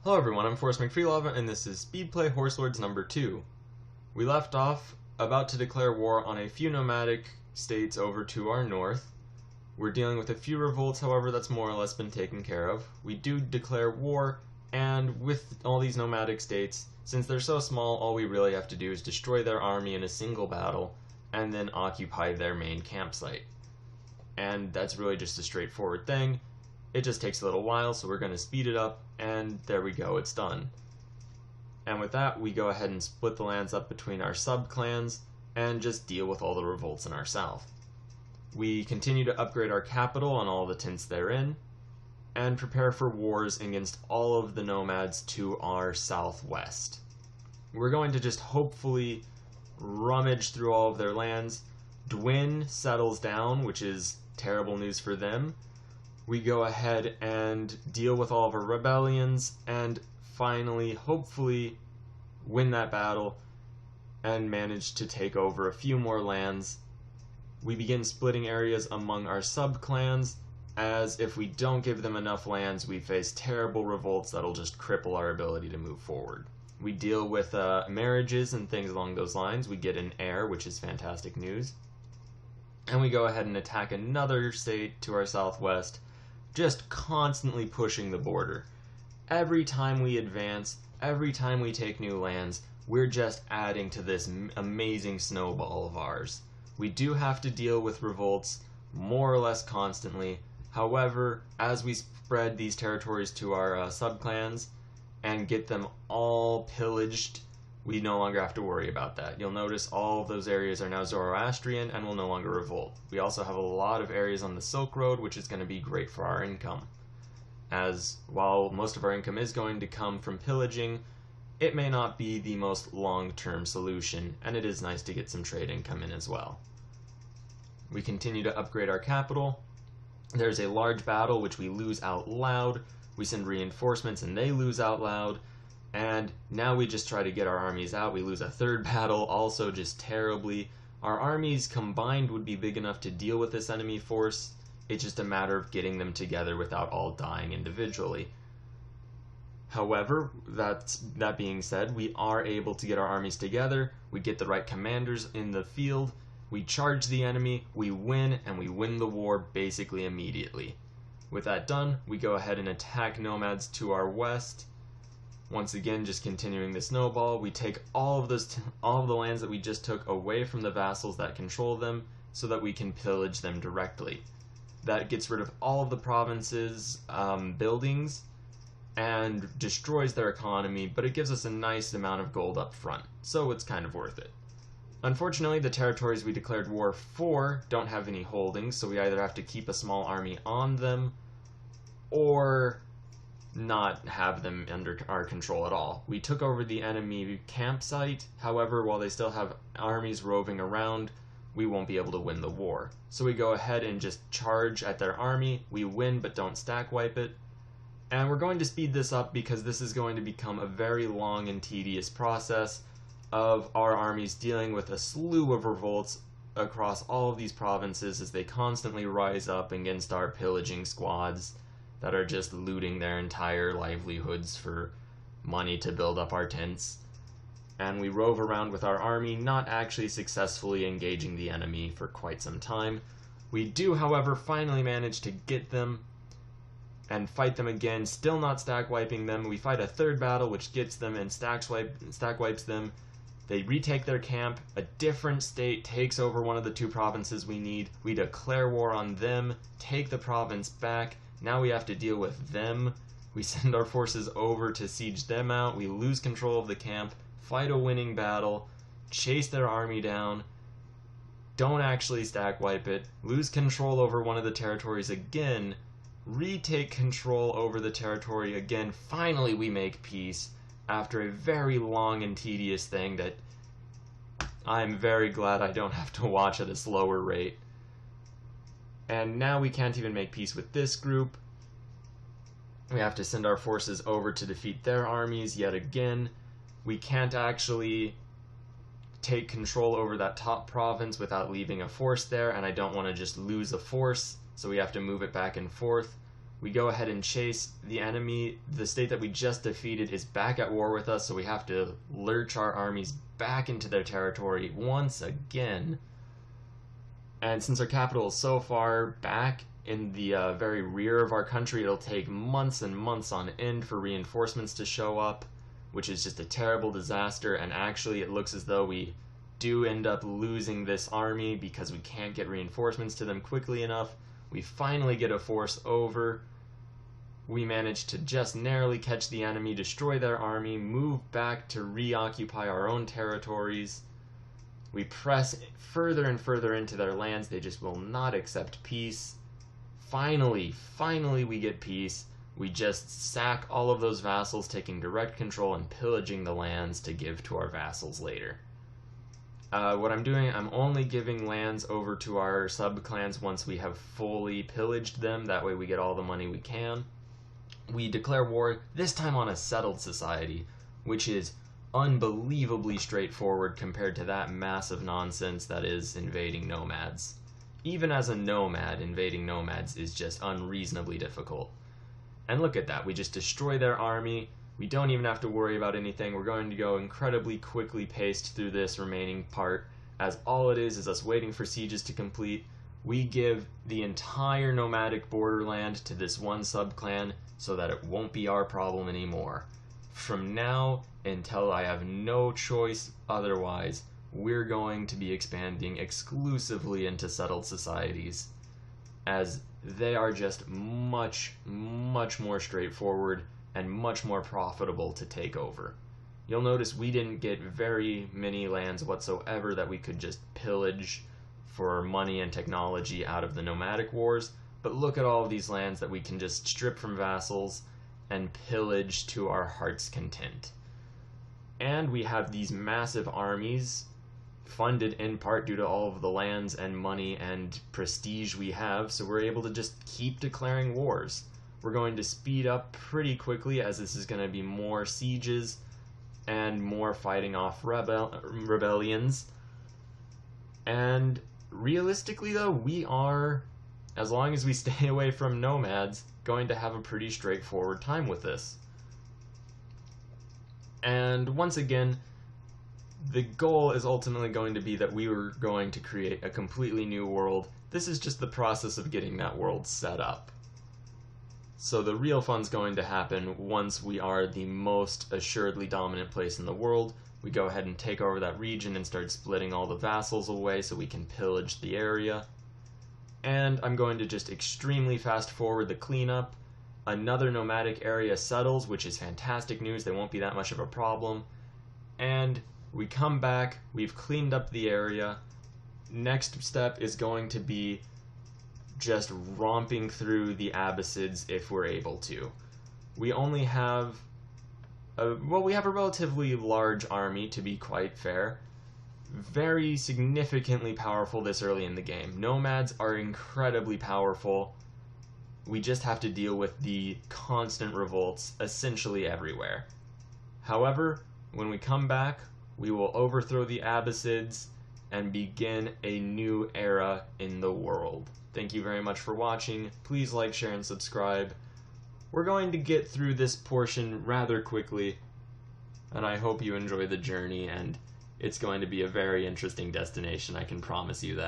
Hello everyone, I'm Forrest McFreelove, and this is Speedplay HorseLords number 2. We left off about to declare war on a few nomadic states over to our north. We're dealing with a few revolts, however that's more or less been taken care of. We do declare war, and with all these nomadic states, since they're so small, all we really have to do is destroy their army in a single battle, and then occupy their main campsite. And that's really just a straightforward thing. It just takes a little while, so we're going to speed it up, and there we go, it's done. And with that, we go ahead and split the lands up between our sub-clans, and just deal with all the revolts in our south. We continue to upgrade our capital on all the tints therein, and prepare for wars against all of the nomads to our southwest. We're going to just hopefully rummage through all of their lands. Dwin settles down, which is terrible news for them. We go ahead and deal with all of our rebellions and finally, hopefully, win that battle and manage to take over a few more lands. We begin splitting areas among our sub-clans, as if we don't give them enough lands, we face terrible revolts that'll just cripple our ability to move forward. We deal with marriages and things along those lines. We get an heir, which is fantastic news. And we go ahead and attack another state to our southwest, just constantly pushing the border. Every time we advance, every time we take new lands, we're just adding to this amazing snowball of ours. We do have to deal with revolts more or less constantly. However, as we spread these territories to our sub-clans and get them all pillaged, we no longer have to worry about that. You'll notice all of those areas are now Zoroastrian and will no longer revolt. We also have a lot of areas on the Silk Road, which is going to be great for our income. As while most of our income is going to come from pillaging, it may not be the most long-term solution, and it is nice to get some trade income in as well. We continue to upgrade our capital. There's a large battle which we lose out loud. We send reinforcements and they lose out loud. And now we just try to get our armies out. We lose a third battle, also just terribly. Our armies combined would be big enough to deal with this enemy force. It's just a matter of getting them together without all dying individually. However, that being said, we are able to get our armies together. We get the right commanders in the field. We charge the enemy, we win, and we win the war basically immediately. With that done, we go ahead and attack nomads to our west. Once again, just continuing the snowball, we take all of the lands that we just took away from the vassals that control them so that we can pillage them directly. That gets rid of all of the provinces' buildings and destroys their economy, but it gives us a nice amount of gold up front, so it's kind of worth it. Unfortunately, the territories we declared war for don't have any holdings, so we either have to keep a small army on them or not have them under our control at all. We took over the enemy campsite, however, while they still have armies roving around, we won't be able to win the war. So we go ahead and just charge at their army, we win but don't stack wipe it, and we're going to speed this up because this is going to become a very long and tedious process of our armies dealing with a slew of revolts across all of these provinces as they constantly rise up against our pillaging squads that are just looting their entire livelihoods for money to build up our tents. And we rove around with our army, not actually successfully engaging the enemy for quite some time. We do, however, finally manage to get them and fight them again, still not stack wiping them. We fight a third battle which gets them and stack wipes them. They retake their camp, a different state takes over one of the two provinces we need. We declare war on them, take the province back. Now we have to deal with them. We send our forces over to siege them out. We lose control of the camp, fight a winning battle, chase their army down, don't actually stack wipe it, lose control over one of the territories again, retake control over the territory again. Finally we make peace after a very long and tedious thing that I'm very glad I don't have to watch at a slower rate. And now we can't even make peace with this group. We have to send our forces over to defeat their armies yet again. We can't actually take control over that top province without leaving a force there, and I don't want to just lose a force, so we have to move it back and forth. We go ahead and chase the enemy. The state that we just defeated is back at war with us, so we have to lurch our armies back into their territory once again. And since our capital is so far back in the very rear of our country, it'll take months and months on end for reinforcements to show up, which is just a terrible disaster. And actually it looks as though we do end up losing this army because we can't get reinforcements to them quickly enough. We finally get a force over. We manage to just narrowly catch the enemy, destroy their army, move back to reoccupy our own territories. We press further and further into their lands. They just will not accept peace. Finally we get peace. We just sack all of those vassals, taking direct control and pillaging the lands to give to our vassals later. What I'm doing, I'm only giving lands over to our sub-clans once we have fully pillaged them. That way we get all the money we can. We declare war, this time on a settled society, which is unbelievably straightforward compared to that massive nonsense that is invading nomads. Even as a nomad, invading nomads is just unreasonably difficult. And look at that, we just destroy their army. We don't even have to worry about anything. We're going to go incredibly quickly paced through this remaining part, as all it is us waiting for sieges to complete. We give the entire nomadic borderland to this one sub-clan so that it won't be our problem anymore. From now until I have no choice otherwise, we're going to be expanding exclusively into settled societies, as they are just much more straightforward and much more profitable to take over. You'll notice we didn't get very many lands whatsoever that we could just pillage for money and technology out of the nomadic wars, but look at all of these lands that we can just strip from vassals and pillage to our heart's content. And we have these massive armies, funded in part due to all of the lands and money and prestige we have, so we're able to just keep declaring wars. We're going to speed up pretty quickly, as this is going to be more sieges and more fighting off rebellions. And realistically though, we are, as long as we stay away from nomads, going to have a pretty straightforward time with this. And once again, the goal is ultimately going to be that we were going to create a completely new world. This is just the process of getting that world set up. So the real fun's going to happen once we are the most assuredly dominant place in the world. We go ahead and take over that region and start splitting all the vassals away so we can pillage the area. And I'm going to just extremely fast forward the cleanup. Another nomadic area settles, which is fantastic news. They won't be that much of a problem. And we come back, we've cleaned up the area. Next step is going to be just romping through the Abbisids if we're able to. We only have we have a relatively large army, to be quite fair. Very significantly powerful this early in the game. Nomads are incredibly powerful. We just have to deal with the constant revolts essentially everywhere. However, when we come back, we will overthrow the Abbisids and begin a new era in the world. Thank you very much for watching. Please like, share, and subscribe. We're going to get through this portion rather quickly, and I hope you enjoy the journey, and it's going to be a very interesting destination, I can promise you that.